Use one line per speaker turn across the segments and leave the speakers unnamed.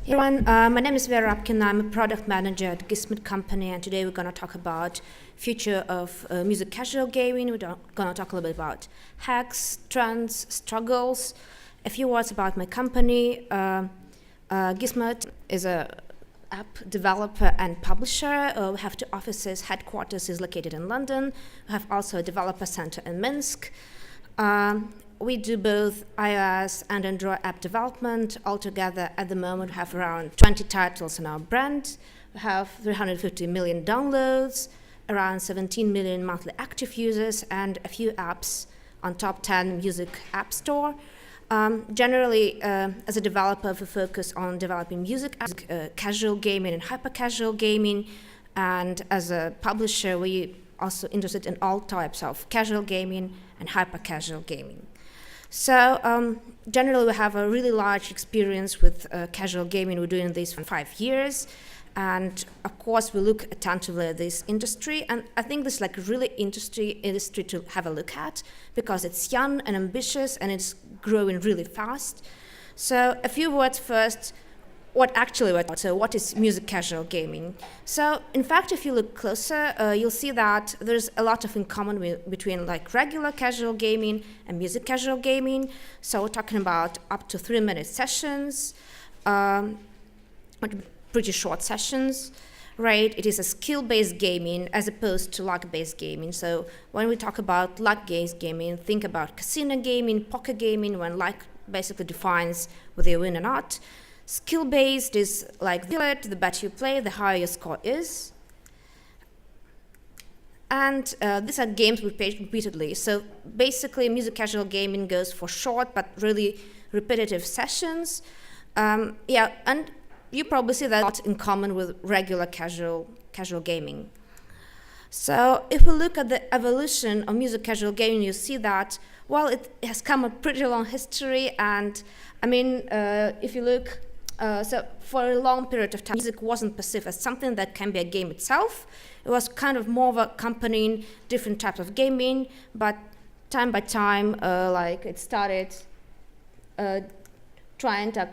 Hey everyone, my name is Vera Rabkina. I'm a product manager at Gismart company, and today we're going to talk about future of music casual gaming. We're going to talk a little bit about hacks, trends, struggles. A few words about my company. Gismart is a app developer and publisher. We have two offices. Headquarters is located in London. We have also a developer center in Minsk. We do both iOS and Android app development. Altogether, at the moment, we have around 20 titles in our brand. We have 350 million downloads, around 17 million monthly active users, and a few apps on top 10 music app store. Generally, as a developer, we focus on developing music apps, casual gaming and hyper-casual gaming. And as a publisher, we also interested in all types of casual gaming and hyper-casual gaming. So generally, we have a really large experience with casual gaming. We're doing this for 5 years. And of course, we look attentively at this industry. And I think this is like a really industry to have a look at because it's young and ambitious and it's growing really fast. So a few words first. What is music casual gaming? So in fact, if you look closer, you'll see that there's a lot of in common between like regular casual gaming and music casual gaming. So we're talking about up to 3-minute sessions, pretty short sessions, right? It is a skill-based gaming as opposed to luck-based gaming. So when we talk about luck-based gaming, think about casino gaming, poker gaming, when luck basically defines whether you win or not. Skill-based is like the better you play, the higher your score is. And these are games we play repeatedly. So basically, music casual gaming goes for short but really repetitive sessions. And you probably see that in common with regular casual gaming. So if we look at the evolution of music casual gaming, you see that, well, it has come a pretty long history. And I mean, if you look, so for a long period of time, music wasn't perceived as something that can be a game itself. It was kind of more of accompanying different types of gaming, but time by time, like it started trying to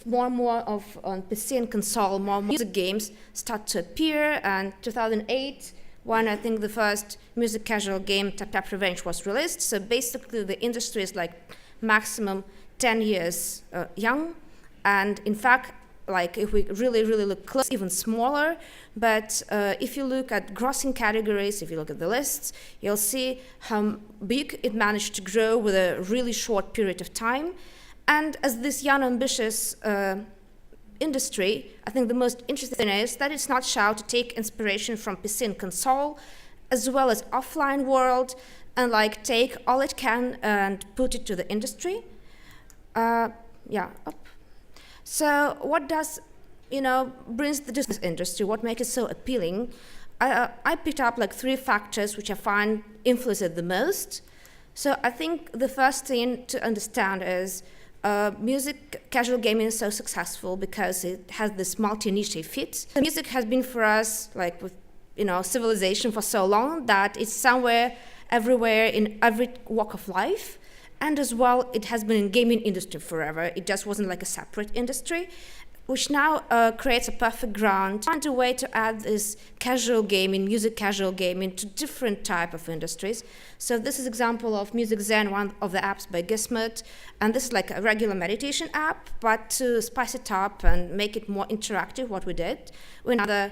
more and more of on PC and console, more music games start to appear. And 2008, when I think the first music casual game, Tap Revenge, was released. So basically, the industry is like maximum 10 years young. And in fact, like if we really look close, even smaller. But if you look at grossing categories, if you look at the lists, you'll see how big it managed to grow with a really short period of time. And as this young, ambitious industry, I think the most interesting thing is that it's not shy to take inspiration from PC and console, as well as offline world, and like take all it can and put it to the industry. So what does, brings this industry? What makes it so appealing? I picked up like 3 factors which I find influence it the most. So I think the first thing to understand is music casual gaming is so successful because it has this multi-niche fit. The music has been for us like with civilization for so long that it's somewhere, everywhere, in every walk of life. And as well, it has been in gaming industry forever. It just wasn't like a separate industry, which now creates a perfect ground to find a way to add this casual gaming, music casual gaming to different type of industries. So this is example of Music Zen, one of the apps by Gismart. And this is like a regular meditation app, but to spice it up and make it more interactive, what we did, we another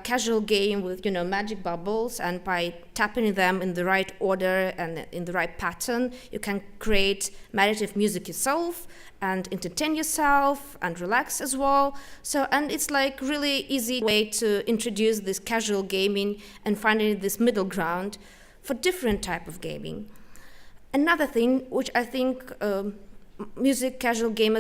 casual game with magic bubbles, and by tapping them in the right order and in the right pattern, you can create meditative music yourself and entertain yourself and relax as well. So, and it's like really easy way to introduce this casual gaming and finding this middle ground for different type of gaming. Another thing which I think music casual game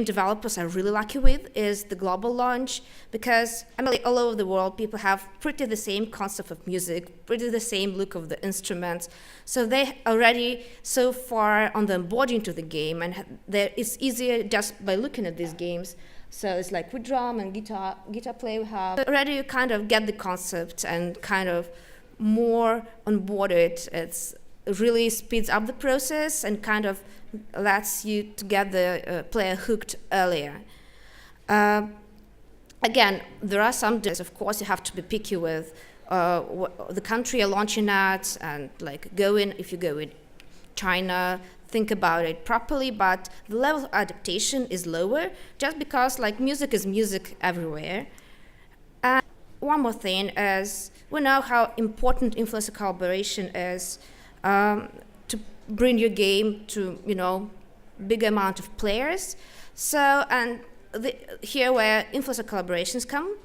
developers are really lucky with is the global launch, because all over the world people have pretty the same concept of music, pretty the same look of the instruments, so they already so far on the onboarding to the game, and it's easier just by looking at these games. So it's like with drum and guitar play we have already you kind of get the concept and kind of more onboarded. It's really speeds up the process and kind of lets you to get the player hooked earlier. Again, there are some differences. Of course, you have to be picky with the country you're launching at, and like if you go in China, think about it properly, but the level of adaptation is lower just because like music is music everywhere. And one more thing is, we know how important influencer collaboration is to bring your game to, big amount of players. So, and here where influencer collaborations come.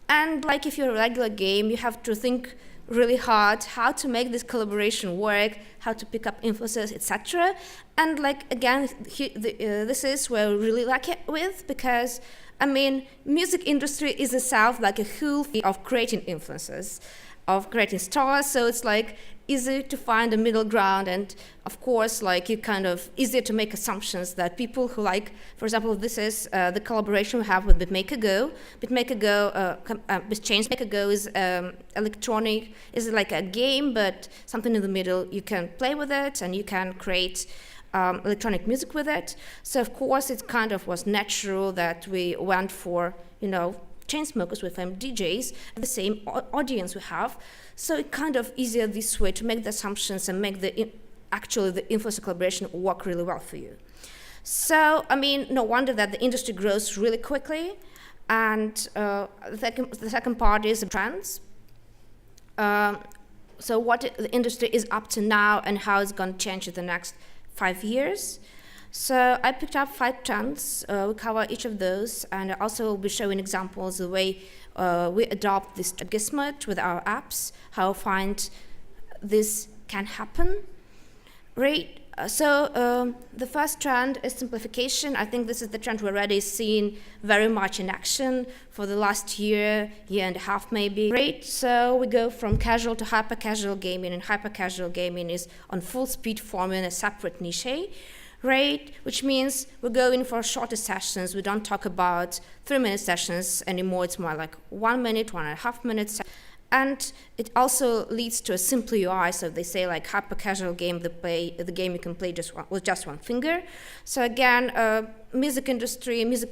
And like if you're a regular game, you have to think really hard how to make this collaboration work, how to pick up influencers, etc. And like again, this is where we really like it with, because I mean, music industry is itself like a whole field of creating influencers, of creating stars. So it's like easy to find a middle ground, and of course like you kind of easier to make assumptions that people who like, for example, this is the collaboration we have with BitMaker Go is electronic, is like a game but something in the middle. You can play with it and you can create electronic music with it. So of course it kind of was natural that we went for chain smokers with DJs, the same audience we have. So it's kind of easier this way to make the assumptions and make actually the influencer collaboration work really well for you. So, I mean, no wonder that the industry grows really quickly. And the second part is the trends. So what the industry is up to now and how it's going to change in the next 5 years. So I picked up 5 trends. We cover each of those, and I also will be showing examples of the way we adopt this Gismart with our apps, how I find this can happen. Right. So the first trend is simplification. I think this is the trend we're already seeing very much in action for the last year and a half maybe. Right. So we go from casual to hyper casual gaming, and hyper casual gaming is on full speed forming a separate niche. Right, which means we're going for shorter sessions. We don't talk about 3-minute sessions anymore. It's more like 1 minute, 1.5 minutes. And it also leads to a simple UI. So they say like hyper casual game, the game you can play with just one finger. So again, music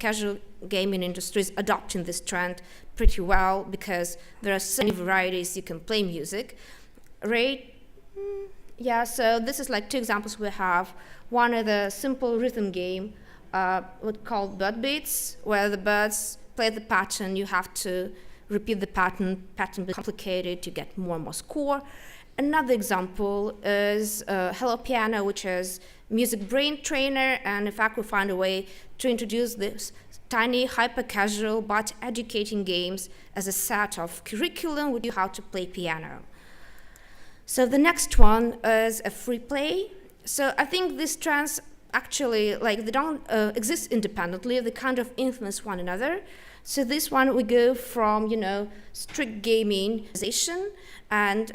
casual gaming industry is adopting this trend pretty well, because there are so many varieties you can play music. Right? Yeah, so this is like 2 examples we have. One is the simple rhythm game, what's called bird beats, where the birds play the pattern. You have to repeat the pattern is complicated to get more and more score. Another example is Hello Piano, which is music brain trainer, and in fact we find a way to introduce this tiny hyper casual but educating games as a set of curriculum with you how to play piano. So the next one is a free play. So I think these trends actually, like, they don't exist independently. They kind of influence one another. So this one, we go from, strict gamingization, and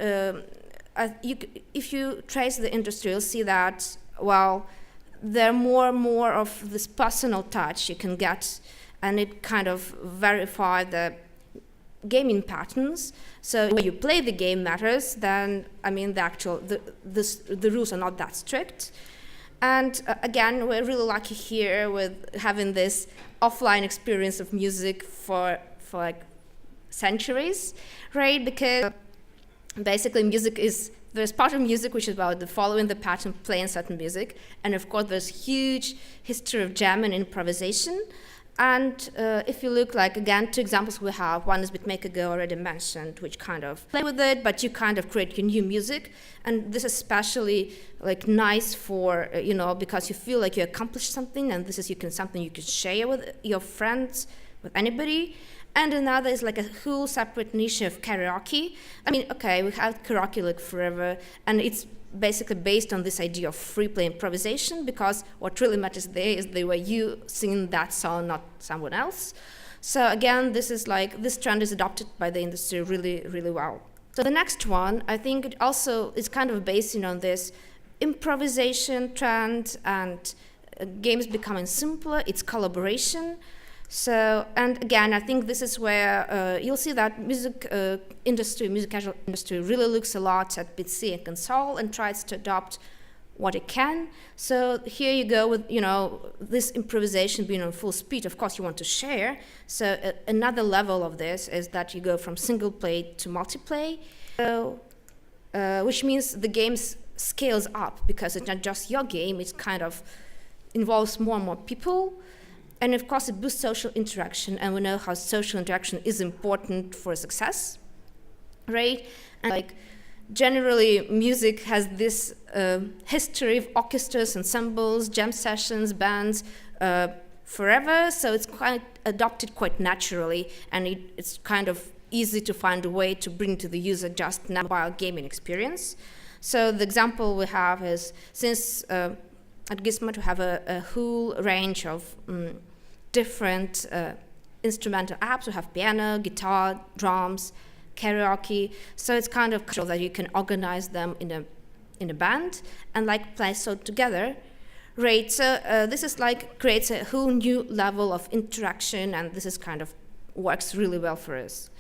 if you trace the industry, you'll see that, well, there are more and more of this personal touch you can get, and it kind of verify the gaming patterns. So when you play the game matters, then I mean the rules are not that strict. And again, we're really lucky here with having this offline experience of music for like centuries, right? Because basically there's part of music which is about following the pattern, playing certain music, and of course there's huge history of jam and improvisation. And if you look, like, again, 2 examples we have. One is BitMaker Go, already mentioned, which kind of play with it, but you kind of create your new music. And this is especially like nice for, because you feel like you accomplished something, and this is something you can share with your friends, with anybody. And another is like a whole separate niche of karaoke. I mean, okay, we have karaoke like forever, and it's basically based on this idea of free play improvisation, because what really matters there is the way you sing that song, not someone else. So again, this trend is adopted by the industry really, really well. So the next one, I think it also is kind of based on this improvisation trend, and games becoming simpler. It's collaboration. So, and again, I think this is where you'll see that music casual industry really looks a lot at PC and console and tries to adopt what it can. So here you go with, this improvisation being on full speed. Of course, you want to share. So another level of this is that you go from single play to multiplay, which means the game scales up because it's not just your game. It kind of involves more and more people. And of course, it boosts social interaction. And we know how social interaction is important for success, right? And generally, music has this history of orchestras, ensembles, jam sessions, bands forever. So it's quite adopted quite naturally, and it's kind of easy to find a way to bring to the user just now mobile gaming experience. So the example we have is, since at Gismart we have a whole range of different instrumental apps. We have piano, guitar, drums, karaoke. So it's kind of casual that you can organize them in a band and play so together, right? So this is creates a whole new level of interaction, and this is kind of works really well for us.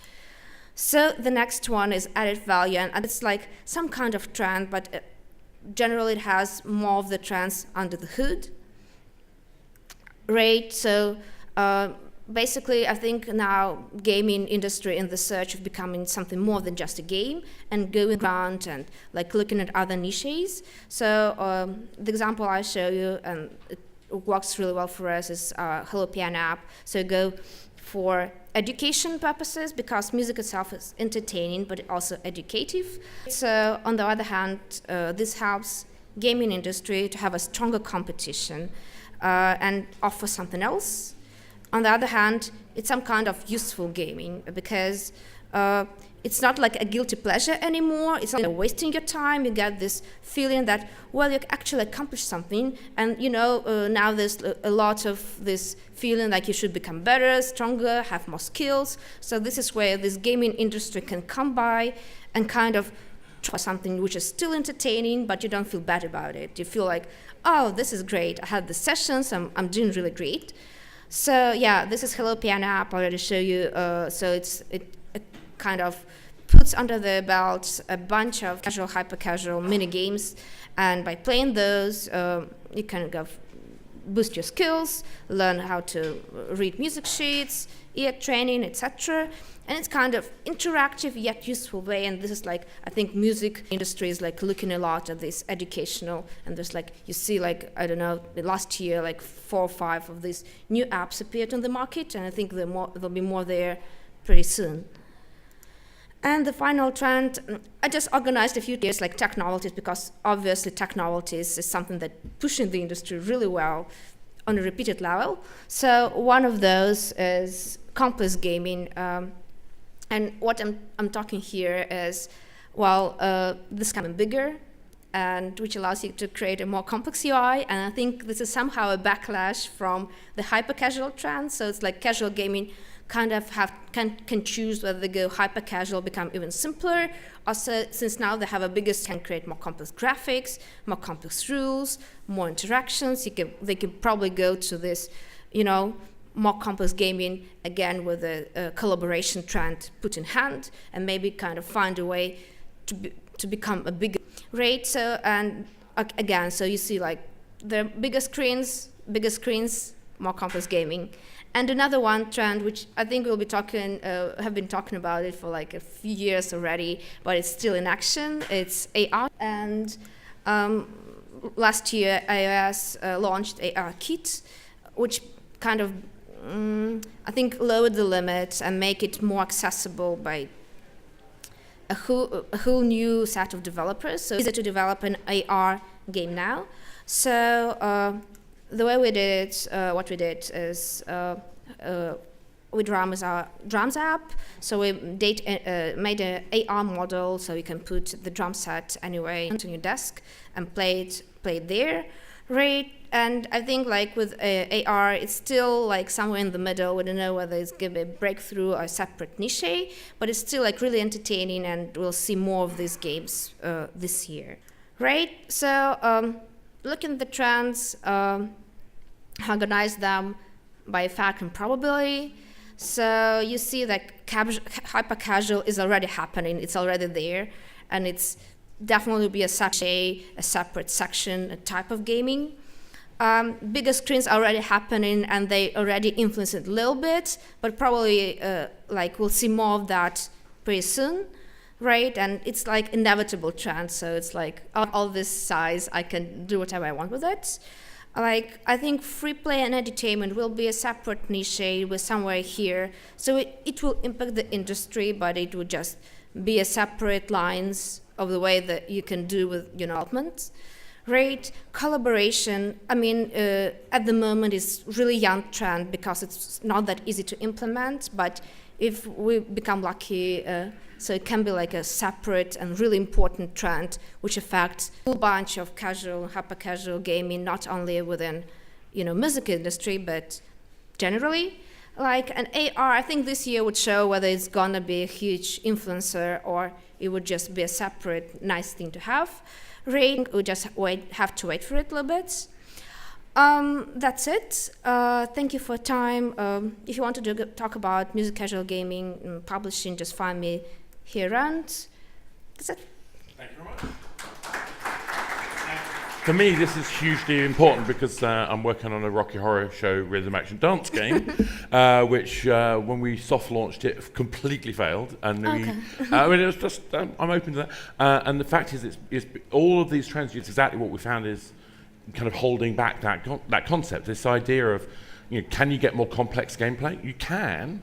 So the next one is added value, and it's some kind of trend, but generally it has more of the trends under the hood, right? So basically, I think now gaming industry in the search of becoming something more than just a game and going around and looking at other niches. So the example I show you, and it works really well for us, is our Hello Piano app. So go for education purposes because music itself is entertaining but also educative. So on the other hand, this helps gaming industry to have a stronger competition and offer something else. On the other hand, it's some kind of useful gaming because it's not a guilty pleasure anymore. It's not wasting your time. You get this feeling that, well, you actually accomplished something. And, now there's a lot of this feeling like you should become better, stronger, have more skills. So this is where this gaming industry can come by and kind of try something which is still entertaining, but you don't feel bad about it. You feel like, oh, this is great. I had the sessions. I'm doing really great. So yeah, this is Hello Piano app. I already show you. So it kind of puts under the belt a bunch of casual, hyper-casual mini games, and by playing those, you can boost your skills, learn how to read music sheets, ear training, etc. And it's kind of interactive yet useful way. And this is I think music industry is looking a lot at this educational. And there's you see I don't know, last year 4 or 5 of these new apps appeared on the market, and I think there'll be more there pretty soon. And the final trend, I just organized a few years tech novelties, because obviously tech novelties is something that pushing the industry really well on a repeated level. So one of those is complex gaming. And what I'm talking here is, this kind of bigger, and which allows you to create a more complex UI. And I think this is somehow a backlash from the hyper-casual trend. So it's casual gaming kind of can choose whether they go hyper-casual, become even simpler. Also, since now they have a bigger, can create more complex graphics, more complex rules, more interactions. They can probably go to this, more complex gaming, again with a collaboration trend put in hand, and maybe kind of find a way to become a bigger rate. So, and again, so you see the bigger screens, more complex gaming. And another one trend, which I think we'll be have been talking about it for a few years already, but it's still in action. It's AR. And last year, iOS launched AR Kit, which kind of I think lowered the limits and make it more accessible by a whole new set of developers. So it's easier to develop an AR game now. So the way we did it, what we did is we drums our drums app. So we made an AR model, so you can put the drum set anywhere on your desk and play it there, right? And I think with AR, it's still somewhere in the middle. We don't know whether it's going to be a breakthrough or a separate niche, but it's still really entertaining, and we'll see more of these games this year, right? So looking at the trends, organize them by fact and probability. So you see that hyper-casual is already happening. It's already there, and it's definitely be a separate section, a type of gaming. Bigger screens are already happening and they already influence it a little bit, but probably like we'll see more of that pretty soon, right? And it's like inevitable trend, so it's like all this size, I can do whatever I want with it. Like, I think free play and entertainment will be a separate niche with somewhere here. So it will impact the industry, but it will just be a separate lines of the way that you can do with development. Right? Collaboration, I mean, at the moment is really young trend because it's not that easy to implement, but if we become lucky, so it can be like a separate and really important trend which affects a whole bunch of casual, hyper-casual gaming, not only within, music industry, but generally. Like an AR, I think this year would show whether it's gonna be a huge influencer or it would just be a separate, nice thing to have. Right, we just have to wait for it a little bit. That's it. Thank you for your time. If you want to talk about music casual gaming and publishing, just find me here around. That's it.
Thank you very much. For me, this is hugely important because I'm working on a Rocky Horror Show rhythm action dance game, which when we soft launched it, completely failed. And I mean, it was just I'm open to that. And the fact is, it's all of these trends. It's exactly what we found is kind of holding back that concept. This idea of, can you get more complex gameplay? You can,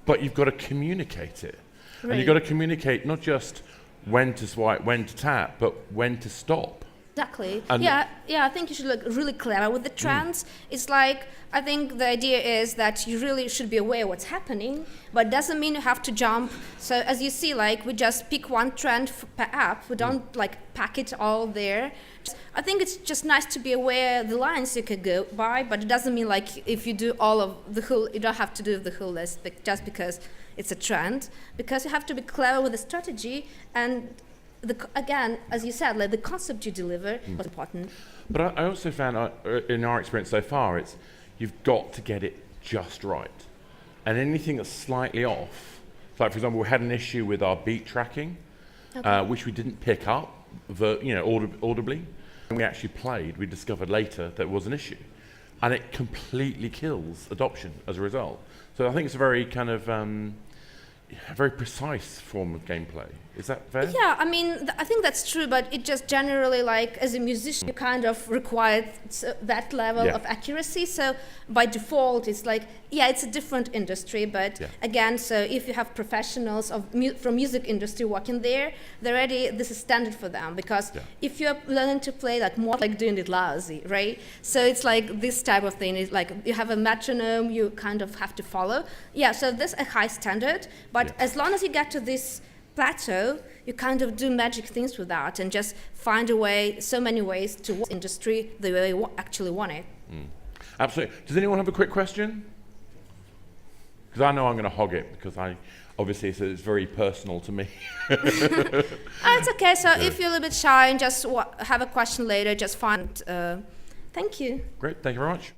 but you've got to communicate it, and you've got to communicate not just when to swipe, when to tap, but when to stop.
Exactly. Yeah, I think you should look really clever with the trends. It's like, I think the idea is that you really should be aware of what's happening, but doesn't mean you have to jump. So as you see, like, we just pick one trend per app. We don't like pack it all there. I think it's just nice to be aware the lines you could go by, but it doesn't mean like if you do all of the whole, you don't have to do the whole list just because it's a trend, because you have to be clever with the strategy and again, as you said, like the concept you deliver was important.
But I also found, in our experience so far, it's you've got to get it just right, and anything that's slightly off. Like for example, we had an issue with our beat tracking, which we didn't pick up, audibly. When we actually played, we discovered later that was an issue, and it completely kills adoption as a result. So I think it's a very kind of a very precise form of gameplay. Is that fair?
Yeah, I mean, I think that's true, but it just generally, like, as a musician, you kind of require that level of accuracy. So by default, it's like, it's a different industry, but again, so if you have professionals from music industry working there, this is standard for them, because if you're learning to play like more like doing it lousy, right? So it's like this type of thing is like you have a metronome you kind of have to follow. Yeah, so there's a high standard, but as long as you get to this plateau, you kind of do magic things with that and just find a way, so many ways to work industry the way you actually want it.
Absolutely. Does anyone have a quick question? Because I know I'm going to hog it because obviously it's very personal to me.
It's okay. So if you're a little bit shy and just have a question later, just find. Thank you.
Great. Thank you very much.